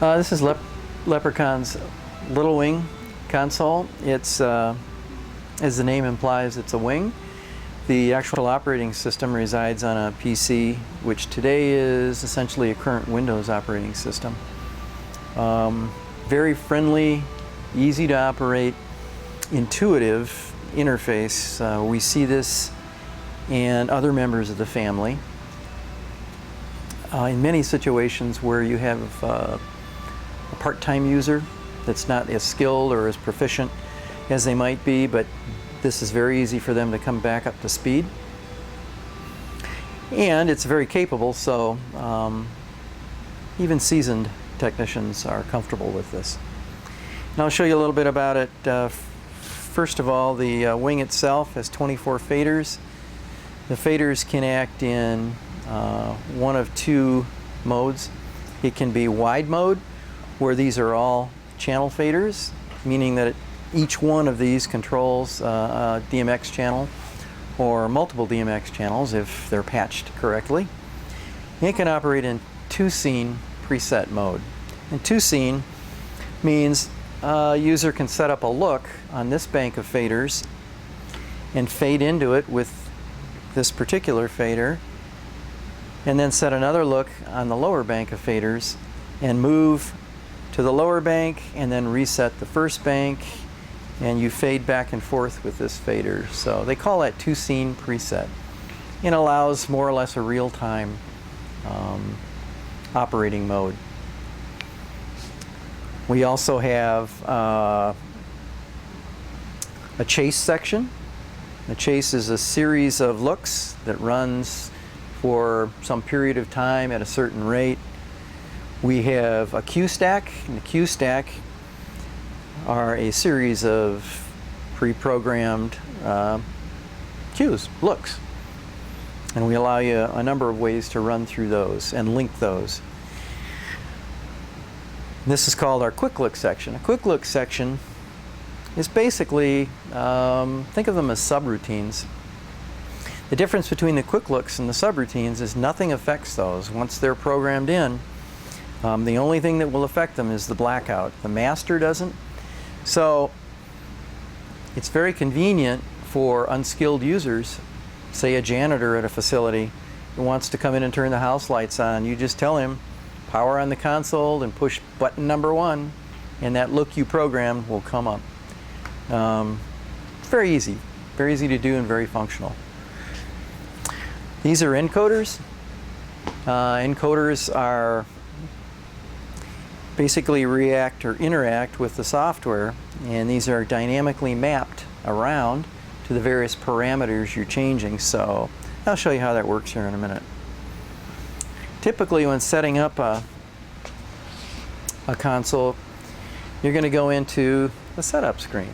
This is Leprecon's Lil Wing console. It's, as the name implies, it's a wing. The actual operating system resides on a PC, which today is essentially a current Windows operating system. Very friendly, easy to operate, intuitive interface. We see this in other members of the family. In many situations where you have a part-time user that's not as skilled or as proficient as they might be, but this is very easy for them to come back up to speed. And it's very capable, so even seasoned technicians are comfortable with this. And I'll show you a little bit about it. First of all, the wing itself has 24 faders. The faders can act in one of two modes. It can be wide mode, where these are all channel faders, meaning that each one of these controls a DMX channel or multiple DMX channels if they're patched correctly. It can operate in two-scene preset mode. And two-scene means a user can set up a look on this bank of faders and fade into it with this particular fader, and then set another look on the lower bank of faders and move to the lower bank and then reset the first bank, and you fade back and forth with this fader. So they call that two-scene preset. It allows more or less a real-time operating mode. We also have a chase section. The chase is a series of looks that runs for some period of time at a certain rate. We have a Q stack, and the Q stack are a series of pre-programmed cues, looks. And we allow you a number of ways to run through those and link those. This is called our quick look section. A quick look section is basically, think of them as subroutines. The difference between the quick looks and the subroutines is nothing affects those. Once they're programmed in, the only thing that will affect them is the blackout. The master doesn't. So it's very convenient for unskilled users, say a janitor at a facility who wants to come in and turn the house lights on. You just tell him, power on the console and push button number 1, and that look you programmed will come up. It's very easy to do and very functional. These are encoders. Encoders are basically react or interact with the software, and these are dynamically mapped around to the various parameters you're changing. So I'll show you how that works here in a minute. Typically when setting up a console, you're going to go into the setup screen.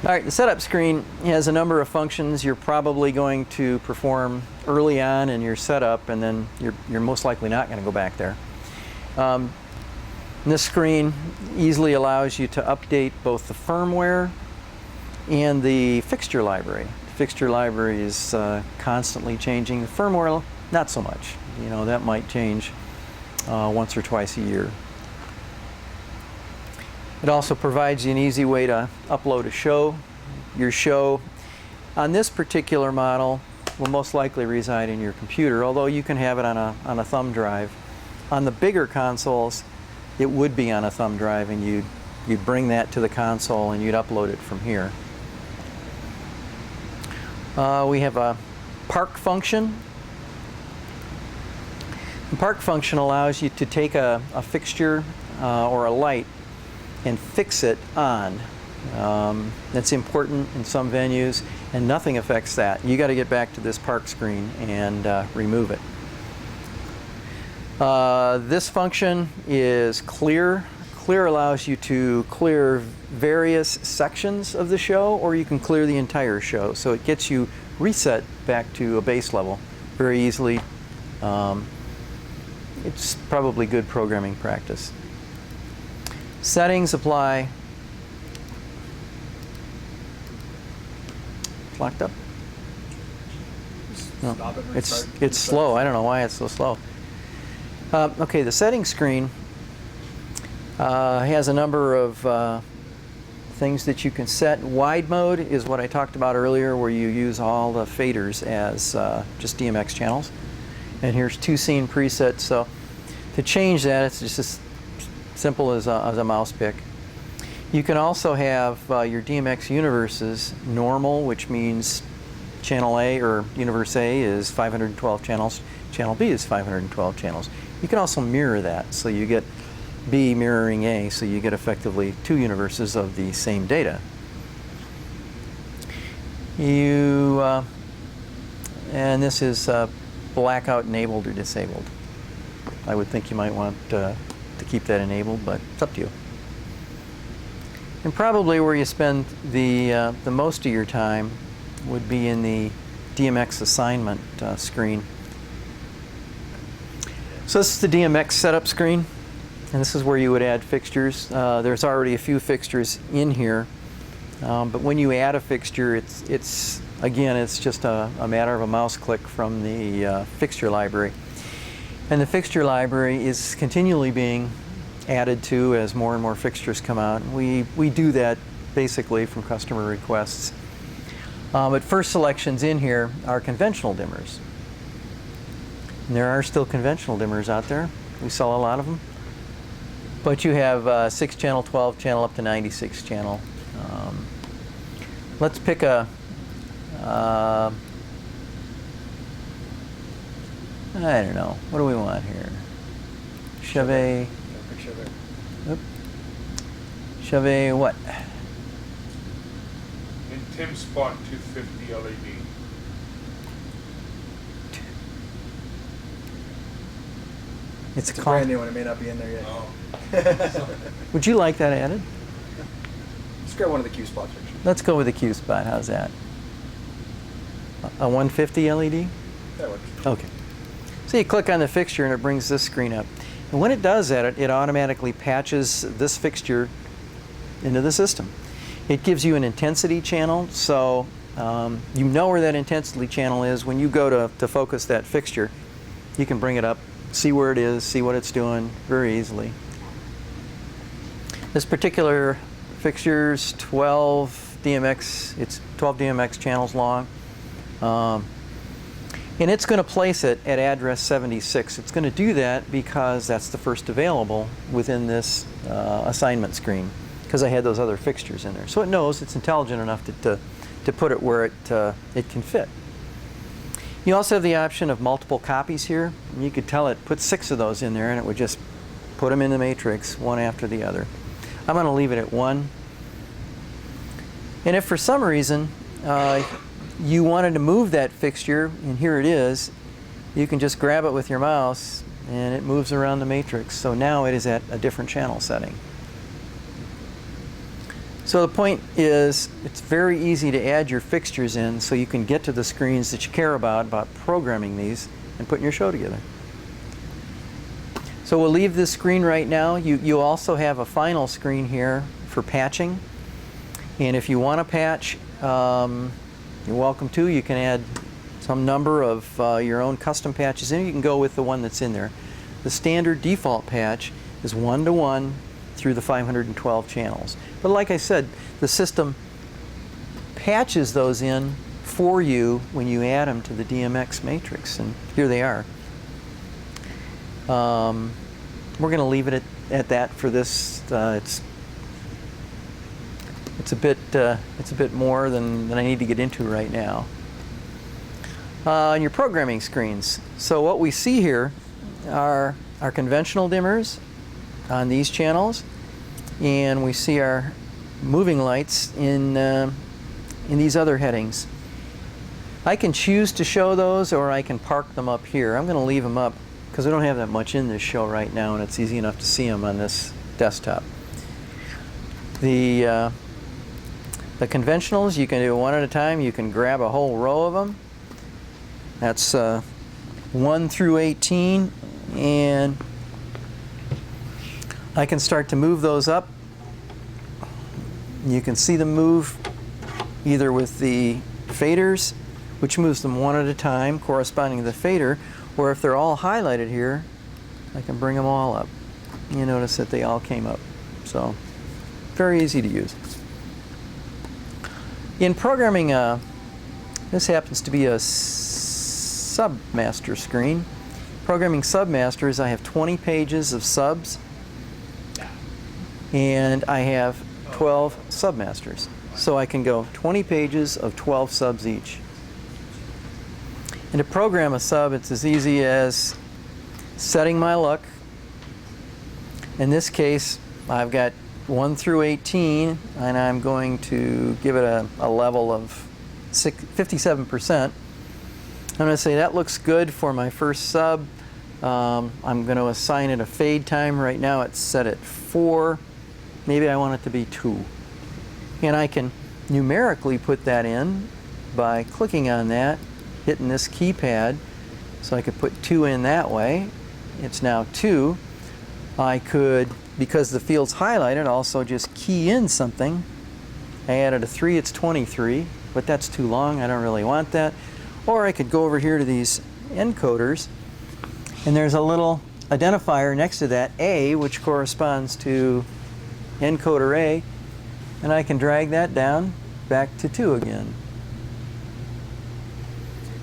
Alright, the setup screen has a number of functions you're probably going to perform early on in your setup, and then you're most likely not going to go back there. This screen easily allows you to update both the firmware and the fixture library. The fixture library is constantly changing. The firmware, not so much. You know, that might change once or twice a year. It also provides you an easy way to upload a show. Your show on this particular model will most likely reside in your computer, although you can have it on a thumb drive. On the bigger consoles, it would be on a thumb drive, and you'd bring that to the console and you'd upload it from here. We have a park function. The park function allows you to take a fixture or a light and fix it on. That's important in some venues, and nothing affects that. You got to get back to this park screen and remove it. This function is clear. Clear allows you to clear various sections of the show, or you can clear the entire show. So it gets you reset back to a base level very easily. It's probably good programming practice. Settings apply. Locked up? No, it's slow. I don't know why it's so slow. Okay, the settings screen Has a number of things that you can set. Wide mode is what I talked about earlier, where you use all the faders as just DMX channels. And here's 2 scene presets. So to change that, it's just as simple as a mouse pick. You can also have your DMX universes normal, which means channel A or universe A is 512 channels, channel B is 512 channels. You can also mirror that, so you get B mirroring A, so you get effectively 2 universes of the same data. And this is blackout enabled or disabled. I would think you might want to keep that enabled, but it's up to you. And probably where you spend the most of your time would be in the DMX assignment screen. So this is the DMX setup screen, and this is where you would add fixtures. There's already a few fixtures in here, but when you add a fixture, it's just a matter of a mouse click from the fixture library. And the fixture library is continually being added to as more and more fixtures come out. We do that basically from customer requests. But first selections in here are conventional dimmers. And there are still conventional dimmers out there. We sell a lot of them. But you have 6 channel, 12 channel, up to 96 channel. Let's pick a I don't know. What do we want here? Chevy. Chevy what? In Tim's spot, 250 LED. It's a brand new one. It may not be in there yet. Oh. Would you like that added? Let's grab one of the Q spots. Let's go with the Q spot. How's that? A 150 LED? That works. Okay. So you click on the fixture and it brings this screen up. And when it does that, it automatically patches this fixture into the system. It gives you an intensity channel, so you know where that intensity channel is. When you go to focus that fixture, you can bring it up, see where it is, see what it's doing very easily. This particular fixture's 12 DMX, it's 12 DMX channels long. And it's going to place it at address 76. It's going to do that because that's the first available within this assignment screen, because I had those other fixtures in there. So it knows, it's intelligent enough to put it where it can fit. You also have the option of multiple copies here. And you could tell it, put 6 of those in there, and it would just put them in the matrix, one after the other. I'm going to leave it at 1. And if for some reason you wanted to move that fixture, and here it is, you can just grab it with your mouse and it moves around the matrix. So now it is at a different channel setting. So the point is, it's very easy to add your fixtures in so you can get to the screens that you care about programming these and putting your show together. So we'll leave this screen right now. You also have a final screen here for patching. And if you want to patch, you're welcome to. You can add some number of your own custom patches in. You can go with the one that's in there. The standard default patch is 1-to-1 through the 512 channels. But like I said, the system patches those in for you when you add them to the DMX matrix, and here they are. We're going to leave it at that for this. It's a bit more than I need to get into right now. On your programming screens, so what we see here are our conventional dimmers on these channels, and we see our moving lights in these other headings. I can choose to show those, or I can park them up here. I'm going to leave them up because I don't have that much in this show right now, and it's easy enough to see them on this desktop. The conventionals, you can do one at a time. You can grab a whole row of them. That's 1 through 18, and I can start to move those up. You can see them move either with the faders, which moves them one at a time corresponding to the fader, or if they're all highlighted here, I can bring them all up. You notice that they all came up. So very easy to use. In programming, this happens to be a submaster screen. Programming submasters, I have 20 pages of subs, and I have 12 submasters. So I can go 20 pages of 12 subs each. And to program a sub, it's as easy as setting my look. In this case, I've got 1 through 18, and I'm going to give it a level of 57%. I'm going to say that looks good for my first sub. I'm going to assign it a fade time. Right now it's set at 4. Maybe I want it to be 2. And I can numerically put that in by clicking on that, hitting this keypad. So I could put 2 in that way. It's now 2. I could, because the field's highlighted, also just key in something. I added a 3, it's 23, but that's too long. I don't really want that. Or I could go over here to these encoders, and there's a little identifier next to that, A, which corresponds to encoder A, and I can drag that down back to 2 again.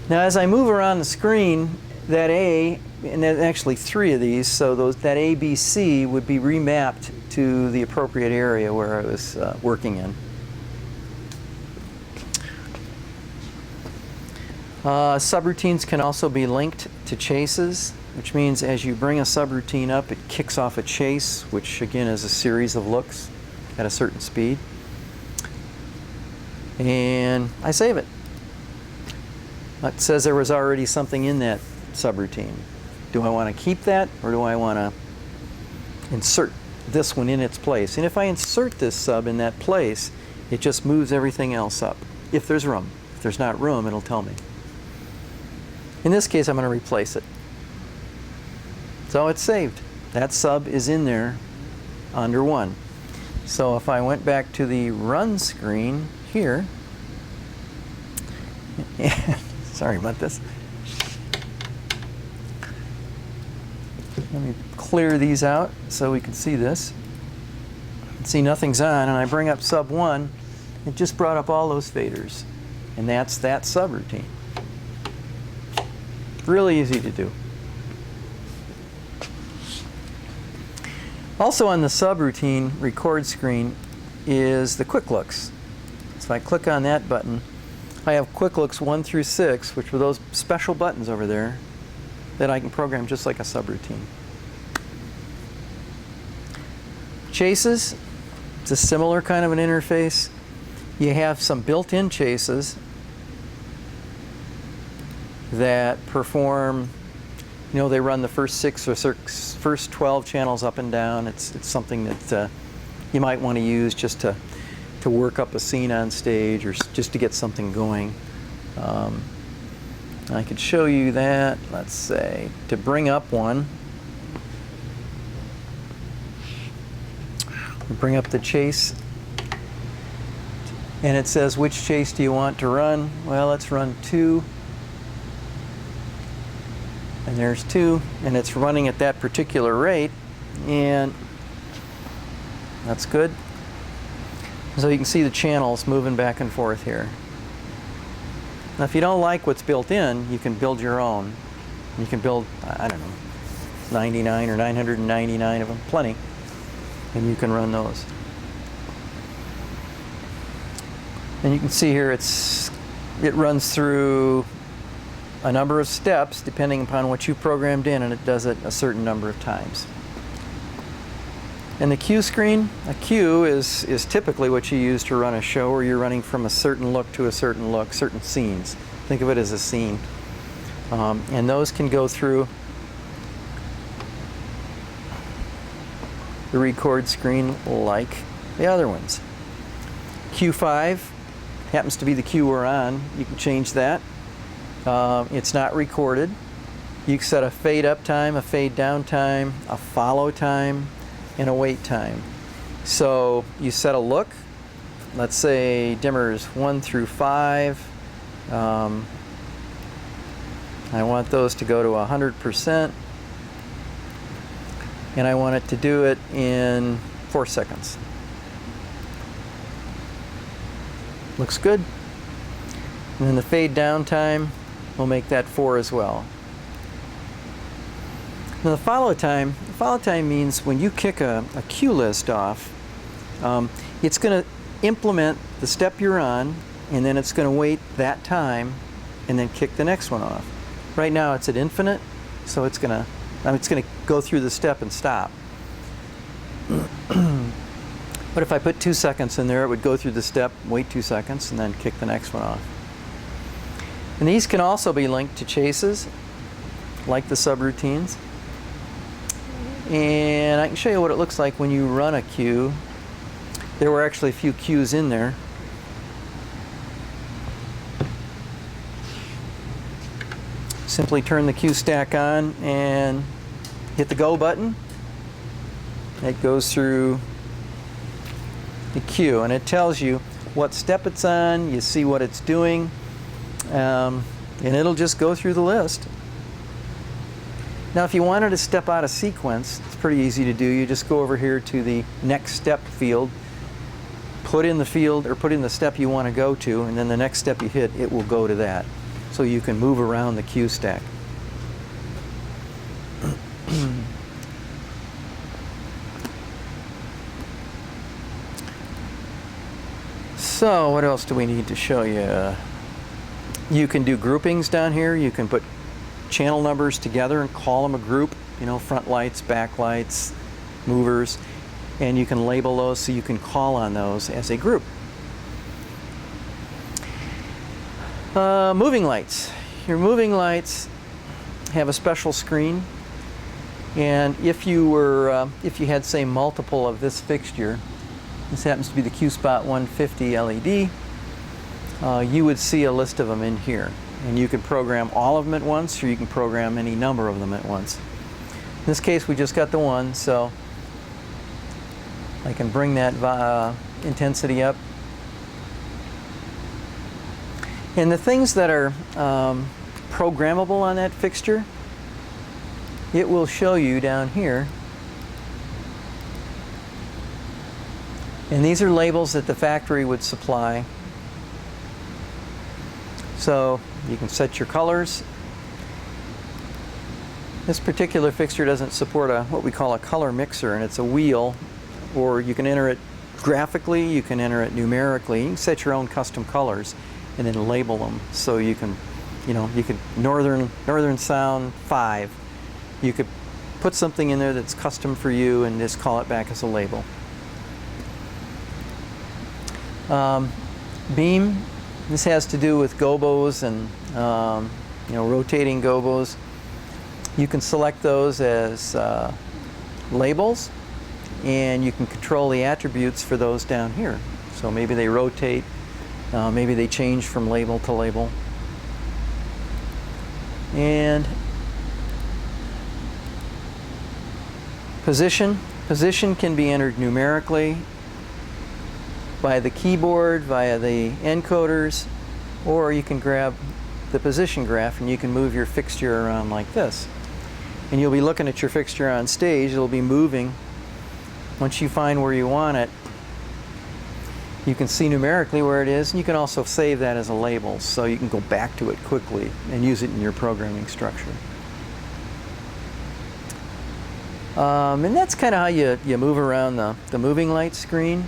Now as I move around the screen, that A, and there's actually 3 of these, so that A, B, C would be remapped to the appropriate area where I was working in. Subroutines can also be linked to chases, which means as you bring a subroutine up, it kicks off a chase, which again is a series of looks at a certain speed. And I save it. It says there was already something in that subroutine. Do I want to keep that, or do I want to insert this one in its place? And if I insert this sub in that place, it just moves everything else up, if there's room. If there's not room, it'll tell me. In this case, I'm going to replace it. So it's saved. That sub is in there under 1. So if I went back to the run screen here, sorry about this. Let me clear these out so we can see this. See, nothing's on, and I bring up sub 1. It just brought up all those faders, and that's that subroutine. Really easy to do. Also on the subroutine record screen is the quick looks. So if I click on that button, I have quick looks 1 through 6, which were those special buttons over there that I can program just like a subroutine. Chases, it's a similar kind of an interface. You have some built-in chases that perform, you know, they run the first 6 or first 12 channels up and down. It's something that you might want to use just to work up a scene on stage, or just to get something going. I could show you that, let's say, to bring up one. Bring up the chase, and it says, which chase do you want to run? Well, let's run 2. And there's 2, and it's running at that particular rate, and that's good. So you can see the channels moving back and forth here. Now if you don't like what's built in, you can build your own. You can build, I don't know, 99 or 999 of them, plenty, and you can run those. And you can see here it runs through a number of steps depending upon what you programmed in, and it does it a certain number of times. And the cue screen, a cue is typically what you use to run a show where you're running from a certain look to a certain look, certain scenes. Think of it as a scene. And those can go through the record screen like the other ones. Q5 happens to be the cue we're on. You can change that. It's not recorded. You can set a fade up time, a fade down time, a follow time, and a wait time. So you set a look. Let's say dimmers 1 through 5. I want those to go to 100%. And I want it to do it in 4 seconds. Looks good. And then the fade down time, we'll make that 4 as well. Now the follow time means when you kick a cue list off, it's going to implement the step you're on, and then it's going to wait that time and then kick the next one off. Right now it's at infinite, so it's going to go through the step and stop. But if I put 2 seconds in there, it would go through the step, wait 2 seconds, and then kick the next one off. And these can also be linked to chases, like the subroutines. And I can show you what it looks like when you run a cue. There were actually a few cues in there. Simply turn the cue stack on and hit the go button. It goes through the cue and it tells you what step it's on, you see what it's doing, and it'll just go through the list. Now if you wanted to step out of sequence, it's pretty easy to do. You just go over here to the next step field, put in the field or put in the step you want to go to, and then the next step you hit, it will go to that. So you can move around the cue stack. So what else do we need to show you? You can do groupings down here. You can put channel numbers together and call them a group, you know, front lights, back lights, movers, and you can label those so you can call on those as a group. Moving lights. Your moving lights have a special screen, and if you had, say, multiple of this fixture, this happens to be the Q-Spot 150 LED, you would see a list of them in here. And you can program all of them at once, or you can program any number of them at once. In this case, we just got the one, so I can bring that intensity up. And the things that are programmable on that fixture, it will show you down here. And these are labels that the factory would supply. So you can set your colors. This particular fixture doesn't support what we call a color mixer, and it's a wheel, or you can enter it graphically, you can enter it numerically. You can set your own custom colors and then label them. So you can, you could Northern Sound 5. You could put something in there that's custom for you and just call it back as a label. Beam. This has to do with gobos and rotating gobos. You can select those as labels, and you can control the attributes for those down here. So maybe they rotate, maybe they change from label to label. And position. Position can be entered numerically by the keyboard, via the encoders, or you can grab the position graph and you can move your fixture around like this. And you'll be looking at your fixture on stage, it'll be moving. Once you find where you want it, you can see numerically where it is, and you can also save that as a label, so you can go back to it quickly and use it in your programming structure. And that's kind of how you move around the moving light screen.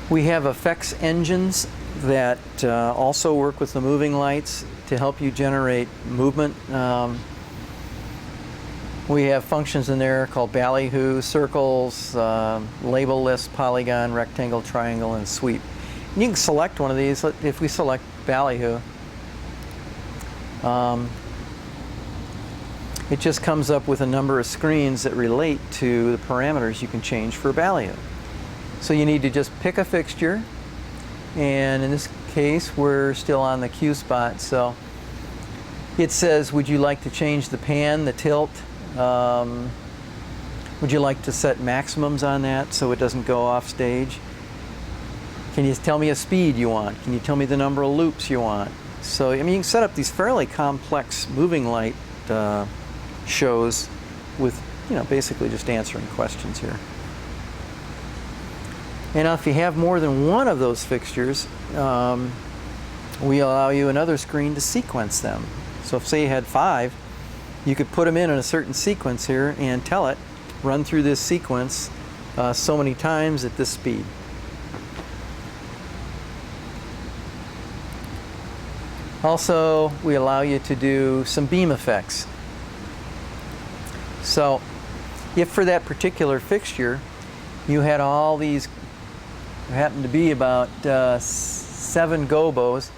We have effects engines that also work with the moving lights to help you generate movement. We have functions in there called Ballyhoo, circles, label list, polygon, rectangle, triangle, and sweep. And you can select one of these. If we select Ballyhoo, it just comes up with a number of screens that relate to the parameters you can change for Ballyhoo. So you need to just pick a fixture, and in this case we're still on the Q spot, so it says, would you like to change the pan, the tilt? Would you like to set maximums on that so it doesn't go off stage? Can you tell me a speed you want? Can you tell me the number of loops you want? So I mean, you can set up these fairly complex moving light shows with basically just answering questions here. And now if you have more than one of those fixtures, we allow you another screen to sequence them. So if say you had 5, you could put them in a certain sequence here and tell it, run through this sequence so many times at this speed. Also, we allow you to do some beam effects. So if for that particular fixture you had all these, happened to be about 7 gobos,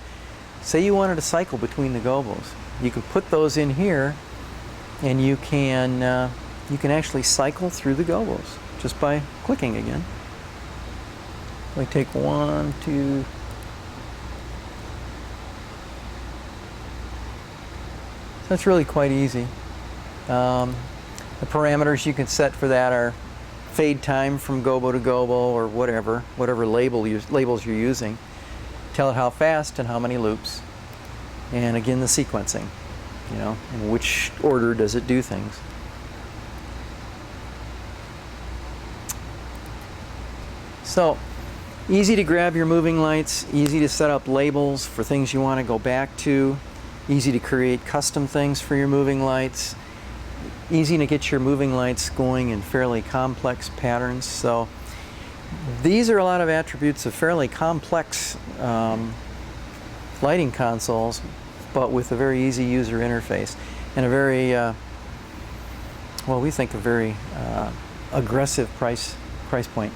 say you wanted to cycle between the gobos, you could put those in here and you can actually cycle through the gobos just by clicking again. We take 1, 2. That's really quite easy. The parameters you can set for that are fade time from gobo to gobo, or whatever labels you're using. Tell it how fast and how many loops. And again, the sequencing, in which order does it do things. So, easy to grab your moving lights, easy to set up labels for things you want to go back to, easy to create custom things for your moving lights, easy to get your moving lights going in fairly complex patterns. So these are a lot of attributes of fairly complex lighting consoles, but with a very easy user interface and a very, well, we think a very aggressive price point.